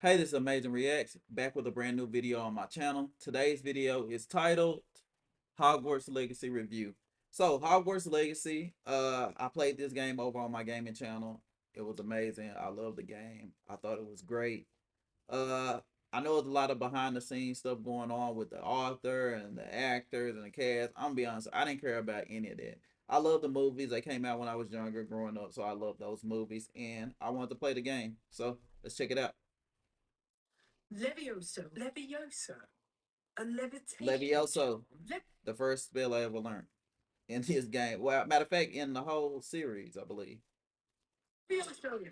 Hey, this is Amazing Reacts, back with a brand new video on my channel. Today's video is titled Hogwarts Legacy Review. So, Hogwarts Legacy, I played this game over on my gaming channel. It was amazing. I love the game. I thought it was great. Uh, I know there's a lot of behind the scenes stuff going on with the author and the actors and the cast. I'm gonna be honest, I didn't care about any of that. I love the movies. They came out when I was younger, growing up, so I love those movies, and I wanted to play the game. So, let's check it out. Levioso. Levioso. A levitation Levioso, charm. the first spell I ever learned in this game. Well, matter of fact, in the whole series, I believe. Levioso.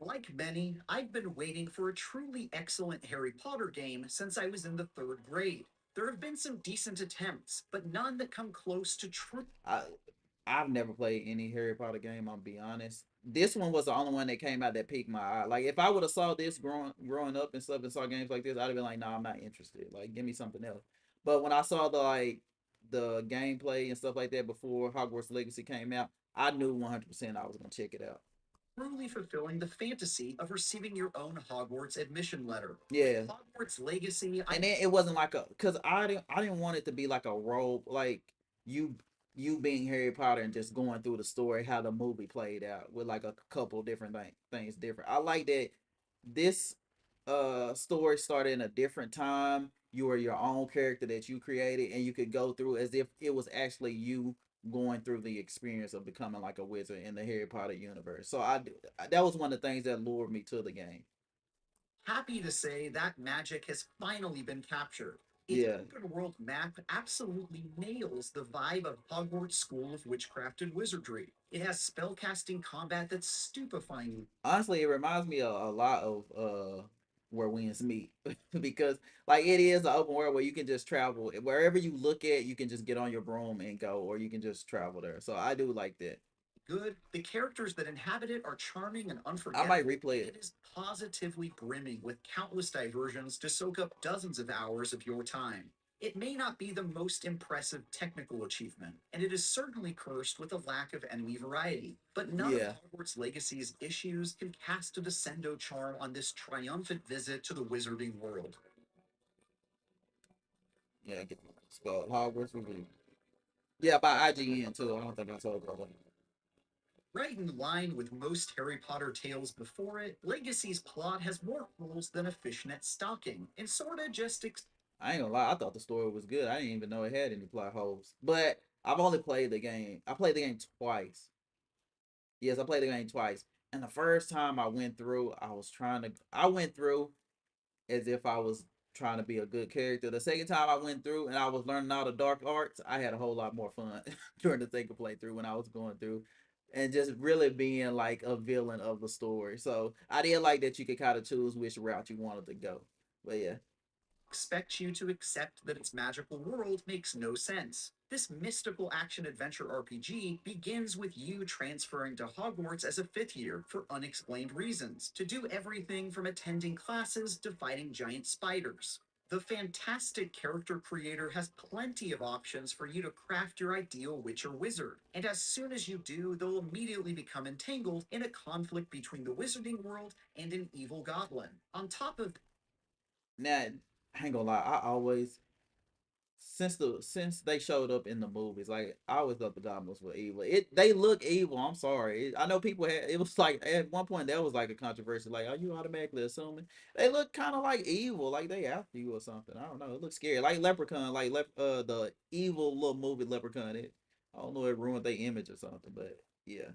Like many, I've been waiting for a truly excellent Harry Potter game since I was in the third grade. There have been some decent attempts, but none that come close to true. I I've never played any Harry Potter game. I'll be honest. This one was the only one that came out that piqued my eye. Like if I would have saw this growing up and stuff and saw games like this, I'd have been like, nah, I'm not interested. Like give me something else. But when I saw the gameplay and stuff like that before Hogwarts Legacy came out, I knew 100% I was gonna check it out. Truly fulfilling the fantasy of receiving your own Hogwarts admission letter. With Yeah, Hogwarts Legacy, and then it wasn't like a because I didn't want it to be like a role like you you being Harry Potter and just going through the story how the movie played out with like a couple different things different. I like that this story started in a different time. You were your own character that you created, and you could go through as if it was actually you going through the experience of becoming like a wizard in the Harry Potter universe. So that was one of the things that lured me to the game. happy to say that magic has finally been captured. Its Yeah, open world map absolutely nails the vibe of Hogwarts School of Witchcraft and Wizardry. It has spellcasting combat that's stupefying. honestly, it reminds me a lot of where winds meet because like it is an open world where you can just travel wherever you look at. You can just get on your broom and go, or you can just travel there. So I do like that. Good, the characters that inhabit it are charming and I might unforgettable, replay and it. it is positively brimming with countless diversions to soak up dozens of hours of your time. It may not be the most impressive technical achievement, and it is certainly cursed with a lack of enemy variety, but none of Yeah, Hogwarts Legacy's issues can cast a descendo charm on this triumphant visit to the wizarding world. yeah. It's called Hogwarts Review. Yeah, by IGN too. I don't think I told you that. Right in line with most Harry Potter tales before it, Legacy's plot has more holes than a fishnet stocking, and sorta just I ain't gonna lie. I thought the story was good. I didn't even know it had any plot holes. But I've only played the game. I played the game twice. Yes, I played the game twice. And the first time I went through, I went through as if I was trying to be a good character. The second time I went through and I was learning all the dark arts, I had a whole lot more fun during the second playthrough when I was going through and just really being like a villain of the story. So I did like that you could kind of choose which route you wanted to go. But yeah. expect you to accept that its magical world makes no sense. This mystical action adventure RPG begins with you transferring to Hogwarts as a fifth year for unexplained reasons, to do everything from attending classes to fighting giant spiders. The fantastic character creator has plenty of options for you to craft your ideal witch or wizard, and as soon as you do, they'll immediately become entangled in a conflict between the wizarding world and an evil goblin. On top of Now, I ain't gonna lie, I always since they showed up in the movies, like I always thought the goblins were evil. They look evil. I'm sorry. I know people had it was like at one point that was like a controversy. Like, are you automatically assuming they look kind of like evil, like they after you or something? I don't know. It looks scary, like Leprechaun, like the evil little movie Leprechaun. I don't know. It ruined their image or something, but yeah,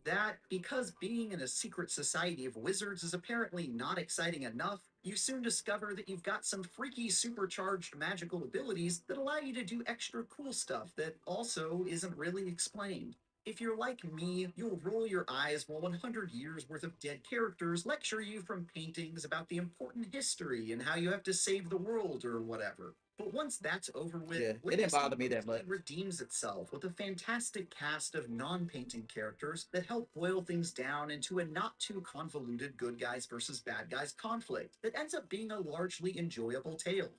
that, because being in a secret society of wizards is apparently not exciting enough, you soon discover that you've got some freaky supercharged magical abilities that allow you to do extra cool stuff that also isn't really explained. If you're like me, you'll roll your eyes while 100 years worth of dead characters lecture you from paintings about the important history and how you have to save the world or whatever. But once that's over with, yeah. It didn't Legacy bother me that quickly much. redeems itself with a fantastic cast of non painting characters that help boil things down into a not too convoluted good guys versus bad guys conflict that ends up being a largely enjoyable tale.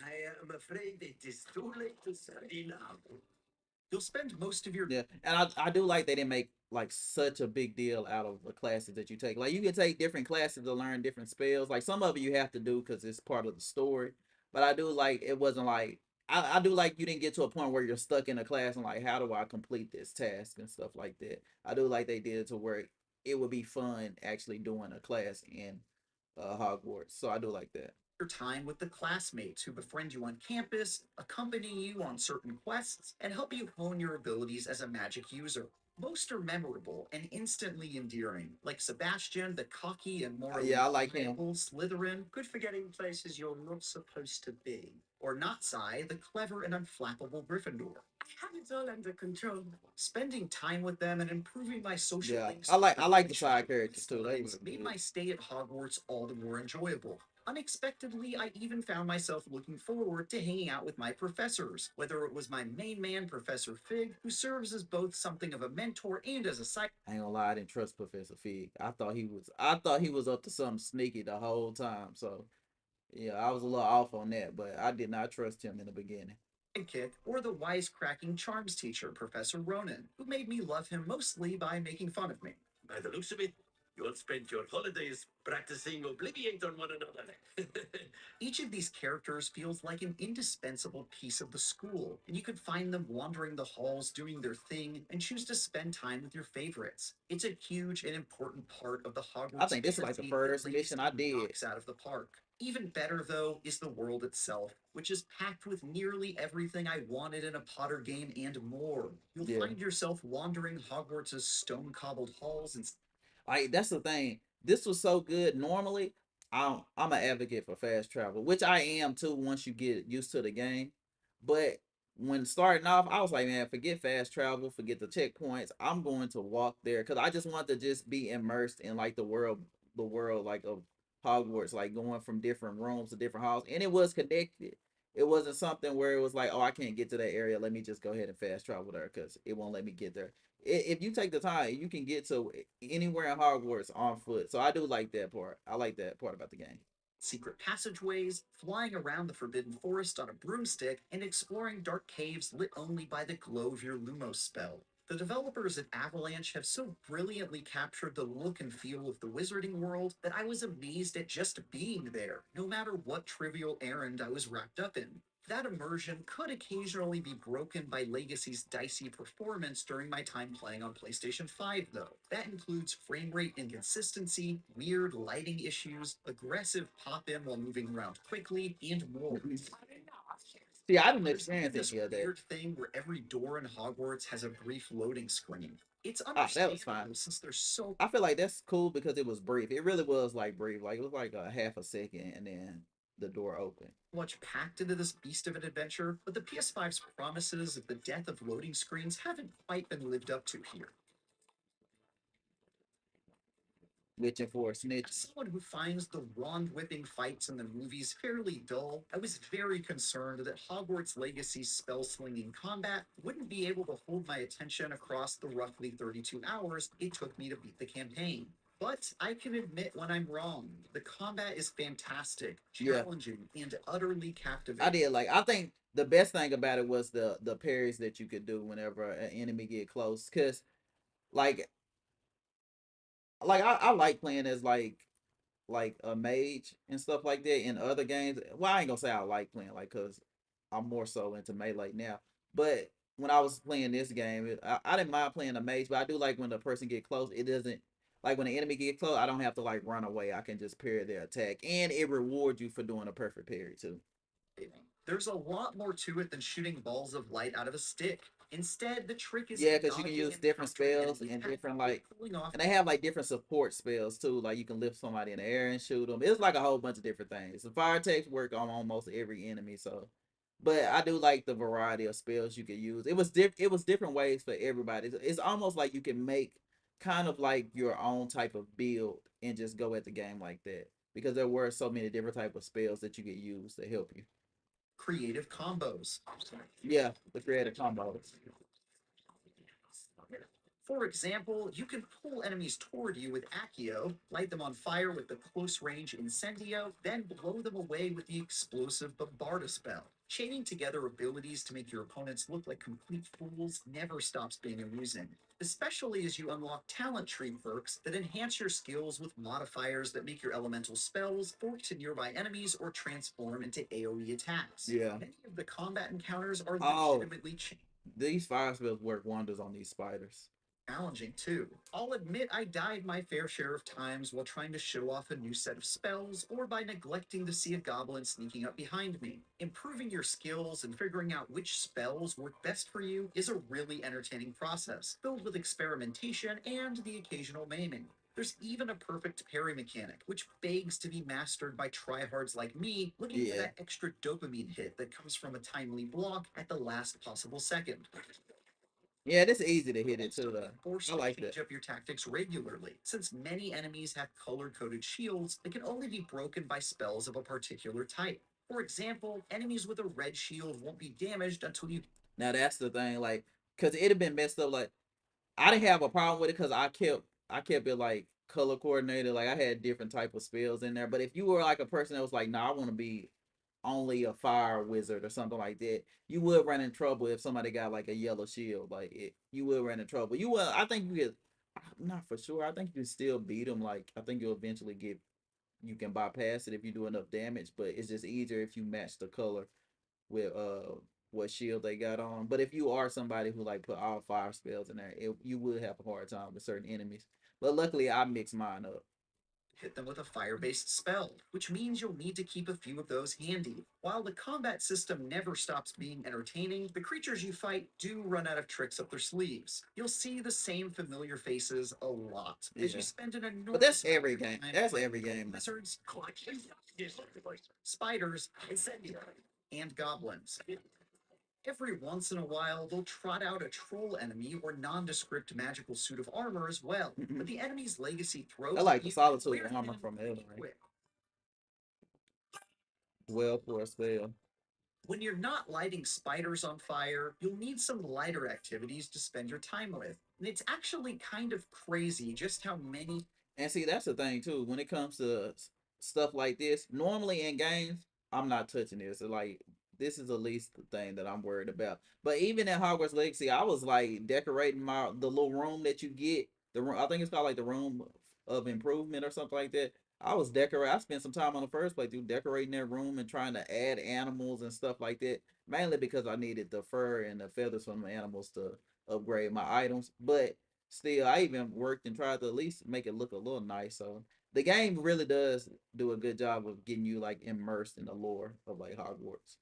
I am afraid it is too late to study now. You'll spend most of your Yeah, and I do like they didn't make like such a big deal out of the classes that you take. Like you can take different classes to learn different spells. Like some of it you have to do because it's part of the story. But I do like it wasn't like I do like you didn't get to a point where you're stuck in a class and like how do I complete this task and stuff like that. I do like they did it to where it would be fun actually doing a class in Hogwarts. So I do like that. your time with the classmates who befriend you on campus, accompany you on certain quests, and help you hone your abilities as a magic user. Most are memorable and instantly endearing, like Sebastian, the cocky and morally Yeah, I like him. unstable Slytherin, good for getting places you're not supposed to be, or Notsai, the clever and unflappable Gryffindor. I have it all under control. Spending time with them and improving my social Yeah, links I like the side characters too. They were made good. my stay at Hogwarts all the more enjoyable. Unexpectedly, I even found myself looking forward to hanging out with my professors, whether it was my main man, Professor Fig, who serves as both something of a mentor and as a side. I ain't gonna lie, I didn't trust Professor Fig. I thought he was up to something sneaky the whole time. So yeah, I was a little off on that, but I did not trust him in the beginning. Sidekick, or the wisecracking charms teacher, Professor Ronan, who made me love him mostly by making fun of me. By the looks of it, you'll spend your holidays practicing Obliviate on one another. Each of these characters feels like an indispensable piece of the school, and you could find them wandering the halls doing their thing and choose to spend time with your favorites. It's a huge and important part of the I Hogwarts think this is like the fantasy that first mission I Legacy did. knocks out of the park. Even better, though, is the world itself, which is packed with nearly everything I wanted in a Potter game and more. You'll Yeah. find yourself wandering Hogwarts' stone cobbled halls and Like that's the thing. This was so good. Normally, I'm an advocate for fast travel, which I am too once you get used to the game. But when starting off, I was like, man, forget fast travel, forget the checkpoints. I'm going to walk there because I just want to just be immersed in like the world like of Hogwarts, like going from different rooms to different halls, and it was connected. It wasn't something where it was like, oh, I can't get to that area. Let me just go ahead and fast travel there because it won't let me get there. If you take the time, you can get to anywhere in Hogwarts on foot. So I do like that part. I like that part about the game. secret passageways, flying around the Forbidden Forest on a broomstick, and exploring dark caves lit only by the glow of your Lumos spell. The developers at Avalanche have so brilliantly captured the look and feel of the wizarding world that I was amazed at just being there, no matter what trivial errand I was wrapped up in. That immersion could occasionally be broken by Legacy's dicey performance during my time playing on PlayStation 5, though. That includes frame rate inconsistency, weird lighting issues, aggressive pop in while moving around quickly, and more. See, I didn't There's even experience this any of that. weird thing where every door in Hogwarts has a brief loading screen. It's Ah, that was fine. understandable since there's so I feel like that's cool because it was brief. It really was like brief. Like it was like a half a second, and then the door opened. much packed into this beast of an adventure, but the PS5's promises of the death of loading screens haven't quite been lived up to here. Witching for a snitch. As someone who finds the wand whipping fights in the movies fairly dull, I was very concerned that Hogwarts Legacy's spell slinging combat wouldn't be able to hold my attention across the roughly 32 hours it took me to beat the campaign. But I can admit when I'm wrong. The combat is fantastic, Yeah, challenging, and utterly I captivating. did. Like I think the best thing about it was the parries that you could do whenever an enemy get close. Cause like I like playing as like a mage and stuff like that in other games. Well, I ain't gonna say I like playing like because I'm more so into melee now. But when I was playing this game, I didn't mind playing a mage, but I do like when the person get close. It doesn't like when the enemy get close. I don't have to like run away. I can just parry their attack, and it rewards you for doing a perfect parry too. There's a lot more to it than shooting balls of light out of a stick. Instead, the trick is Yeah, in because you can dodging use and different countering spells enemy and attacks different and like, pulling off and they have like different support spells too. Like you can lift somebody in the air and shoot them. It's like a whole bunch of different things. The fire attacks work on almost every enemy. So, but I do like the variety of spells you could use. It was different ways for everybody. It's almost like you can make kind of like your own type of build and just go at the game like that because there were so many different type of spells that you could use to help you. creative combos. Yeah, the creative combos. For example, you can pull enemies toward you with Accio, light them on fire with the close range Incendio, then blow them away with the explosive Bombarda spell. Chaining together abilities to make your opponents look like complete fools never stops being amusing, especially as you unlock talent tree perks that enhance your skills with modifiers that make your elemental spells fork to nearby enemies or transform into AoE attacks. Yeah. Many of the combat encounters are Oh, legitimately these fire spells work wonders on these spiders. challenging too. I'll admit I died my fair share of times while trying to show off a new set of spells or by neglecting to see a goblin sneaking up behind me. Improving your skills and figuring out which spells work best for you is a really entertaining process, filled with experimentation and the occasional maiming. There's even a perfect parry mechanic, which begs to be mastered by tryhards like me looking for Yeah. that extra dopamine hit that comes from a timely block at the last possible second. Yeah, it's easy to hit it Also too, be though. forced I to like that. change up your tactics regularly, since many enemies have color coded shields that can only be broken by spells of a particular type. For example, enemies with a red shield won't be damaged until you Now that's the thing, like, cause it'd have been messed up. Like, I didn't have a problem with it because I kept it like color coordinated. Like I had different type of spells in there. But if you were like a person that was like, nah, I want to be only a fire wizard or something like that, you would run in trouble if somebody got like a yellow shield. Like you would run in trouble. You will. I think you could. Not for sure. I think you can still beat them. Like I think you'll eventually get. You can bypass it if you do enough damage, but it's just easier if you match the color with what shield they got on. But if you are somebody who like put all fire spells in there, you would have a hard time with certain enemies. But luckily, I mix mine up. hit them with a fire based spell, which means you'll need to keep a few of those handy. While the combat system never stops being entertaining, the creatures you fight do run out of tricks up their sleeves. You'll see the same familiar faces a lot as you Yeah, spend an but enormous that's amount every of game. time That's fighting every game now. lizards, spiders, and goblins. Every once in a while, they'll trot out a troll enemy or nondescript magical suit of armor as well, but the enemy's legacy I throws at like the you solitude wear armor thin from pretty Elden Ring. quick. Well for a spell. When you're not lighting spiders on fire, you'll need some lighter activities to spend your time with. And it's actually kind of crazy just how many And see, that's the thing too. When it comes to stuff like this, normally in games, I'm not touching this. So, like, this is the least thing that I'm worried about. But even in Hogwarts Legacy, I was like decorating the little room that you get. The room, I think it's called like the room of improvement or something like that. I was decorating. I spent some time on the first playthrough decorating that room and trying to add animals and stuff like that. Mainly because I needed the fur and the feathers from the animals to upgrade my items. But still, I even worked and tried to at least make it look a little nice. So the game really does do a good job of getting you like immersed in the lore of like Hogwarts.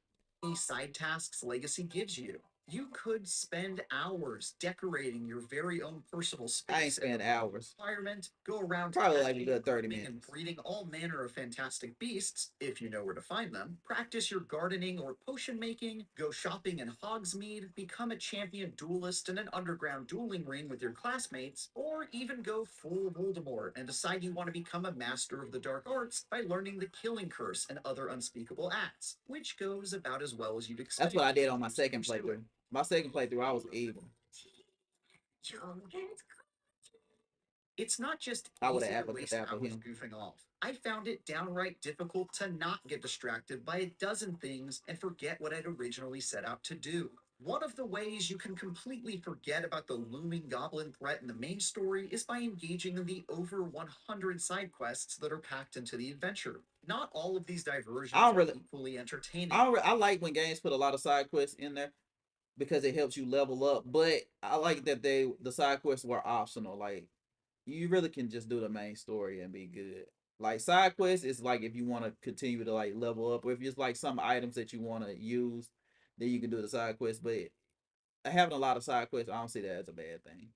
side tasks Legacy gives you. You could spend hours decorating your very own personal I ain't space in the spent hours. environment, go around Probably like a hatching, good 30 and minutes. breeding all manner of fantastic beasts, if you know where to find them, practice your gardening or potion making, go shopping in Hogsmeade, become a champion duelist in an underground dueling ring with your classmates, or even go full Voldemort and decide you want to become a master of the dark arts by learning the killing curse and other unspeakable acts, which goes about as well as you'd That's expect. what I did on my second playthrough. My second playthrough, I was evil. It's not just I would easy have to apple waste apple hours him. goofing off. I found it downright difficult to not get distracted by a dozen things and forget what I'd originally set out to do. One of the ways you can completely forget about the looming goblin threat in the main story is by engaging in the over 100 side quests that are packed into the adventure. Not all of these I diversions don't are really. equally entertaining. I like when games put a lot of side quests in there because it helps you level up. But I like that the side quests were optional. Like you really can just do the main story and be good. Like side quests is like if you want to continue to like level up, or if it's like some items that you want to use, then you can do the side quest. But having a lot of side quests, I don't see that as a bad thing.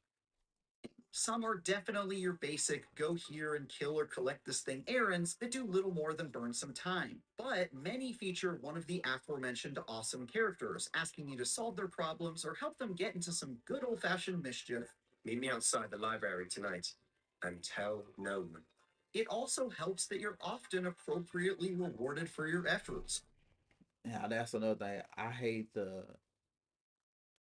Some are definitely your basic go here and kill or collect this thing errands that do little more than burn some time. But many feature one of the aforementioned awesome characters, asking you to solve their problems or help them get into some good old fashioned mischief. Meet me outside the library tonight and tell no one. It also helps that you're often appropriately rewarded for your efforts. Yeah, that's another thing. I hate the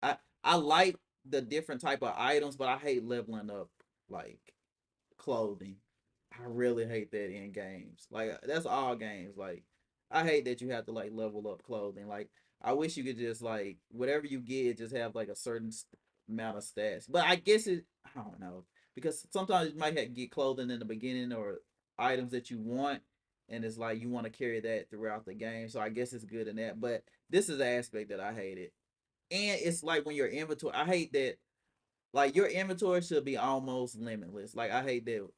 I I like the different type of items, but I hate leveling up like clothing. I really hate that in games. Like that's all games. Like I hate that you have to like level up clothing. Like I wish you could just like whatever you get, just have like a certain amount of stats. But I guess it, I don't know, because sometimes you might have to get clothing in the beginning or items that you want, and it's like you want to carry that throughout the game. So I guess it's good in that. But this is the aspect that I hated, and it's like when your inventory. I hate that like your inventory should be almost limitless. Like I hate that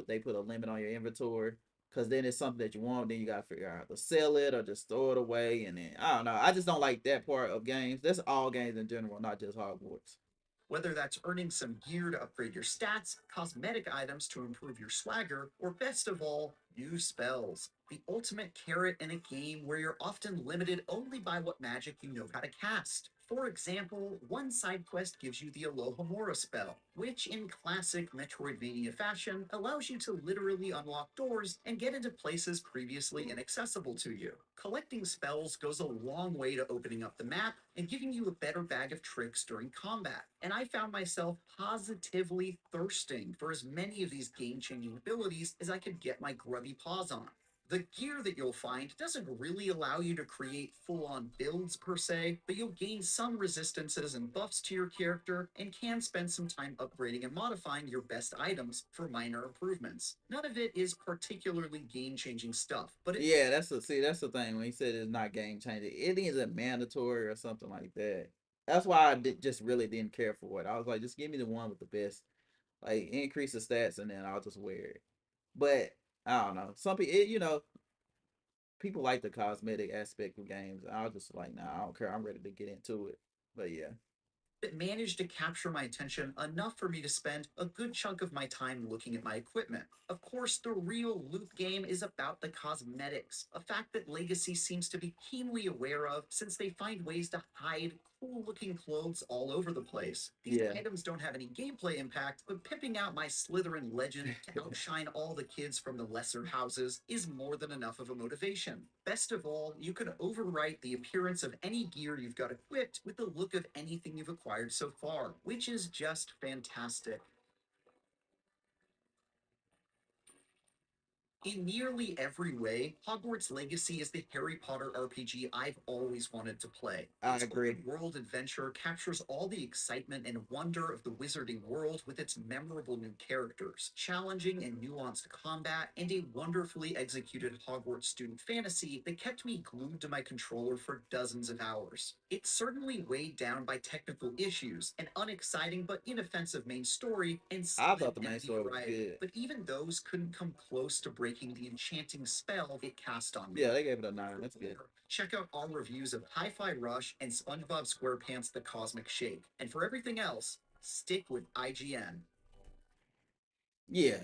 they put a limit on your inventory because then it's something that you want, then you gotta figure out how to sell it or just throw it away, and then I don't know. I just don't like that part of games. That's all games in general, not just Hogwarts. Whether that's earning some gear to upgrade your stats, cosmetic items to improve your swagger, or best of all, new spells. The ultimate carrot in a game where you're often limited only by what magic you know how to cast. For example, one side quest gives you the Alohomora spell, which in classic Metroidvania fashion allows you to literally unlock doors and get into places previously inaccessible to you. Collecting spells goes a long way to opening up the map and giving you a better bag of tricks during combat. And I found myself positively thirsting for as many of these game changing abilities as I could get my grubby paws on. The gear that you'll find doesn't really allow you to create full on builds per se, but you'll gain some resistances and buffs to your character and can spend some time upgrading and modifying your best items for minor improvements. None of it is particularly game changing stuff, but it Yeah, that's the thing when he said it's not game changing. It isn't mandatory or something like that. That's why just really didn't care for it. I was like, just give me the one with the best, like increase the stats, and then I'll just wear it. But I don't know. Some people, people like the cosmetic aspect of games. I was just like, nah, I don't care. I'm ready to get into it. But yeah, it managed to capture my attention enough for me to spend a good chunk of my time looking at my equipment. Of course, the real loot game is about the cosmetics, a fact that Legacy seems to be keenly aware of since they find ways to hide cool looking clothes all over the place. These yeah, items don't have any gameplay impact, but pimping out my Slytherin legend to outshine all the kids from the lesser houses is more than enough of a motivation. Best of all, you can overwrite the appearance of any gear you've got equipped with the look of anything you've acquired so far, which is just fantastic. In nearly every way, Hogwarts Legacy is the Harry Potter RPG I've always wanted to play. I Its agree. open world adventure captures all the excitement and wonder of the wizarding world with its memorable new characters, challenging and nuanced combat, and a wonderfully executed Hogwarts student fantasy that kept me glued to my controller for dozens of hours. It's certainly weighed down by technical issues, an unexciting but inoffensive main story, and I slim thought the main empty story was variety, good. but even those couldn't come close to breaking the enchanting spell it cast on me. Yeah, they gave it a 9. That's good. Check out our reviews of Hi-Fi Rush and SpongeBob SquarePants The Cosmic Shake. And for everything else, stick with IGN. Yeah,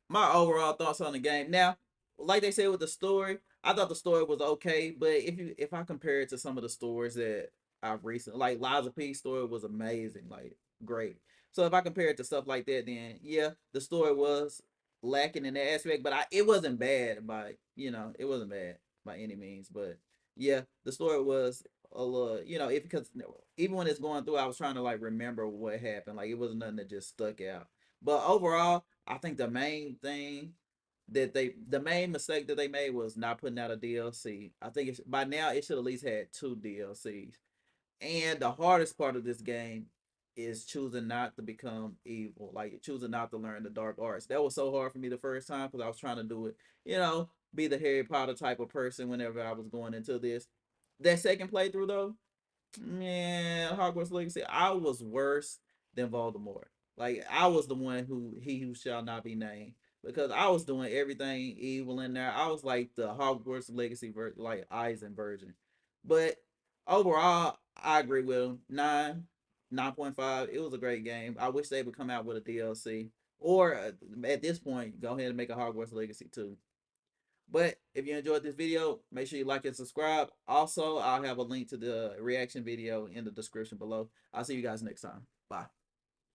my overall thoughts on the game. Now, like they said with the story, I thought the story was okay, but if I compare it to some of the stories that I've recently, like Liza P's story was amazing, like great. So if I compare it to stuff like that, then yeah, the story was lacking in that aspect, but it wasn't bad by it wasn't bad by any means, but yeah, the story was a little if because even when it's going through, I was trying to like remember what happened, like it wasn't nothing that just stuck out. But overall, I think the main mistake that they made was not putting out a DLC. I think by now it should at least had two DLCs. And the hardest part of this game is choosing not to become evil, like choosing not to learn the dark arts. That was so hard for me the first time because I was trying to do it, be the Harry Potter type of person whenever I was going into this. That second playthrough though, man, Hogwarts Legacy, I was worse than Voldemort. Like I was the one who shall not be named because I was doing everything evil in there. I was like the Hogwarts Legacy like Eisen version. But overall, I agree with him. 9.5. It was a great game. I wish they would come out with a DLC or at this point go ahead and make a Hogwarts Legacy too. But if you enjoyed this video, make sure you like and subscribe. Also, I'll have a link to the reaction video in the description below. I'll see you guys next time. Bye.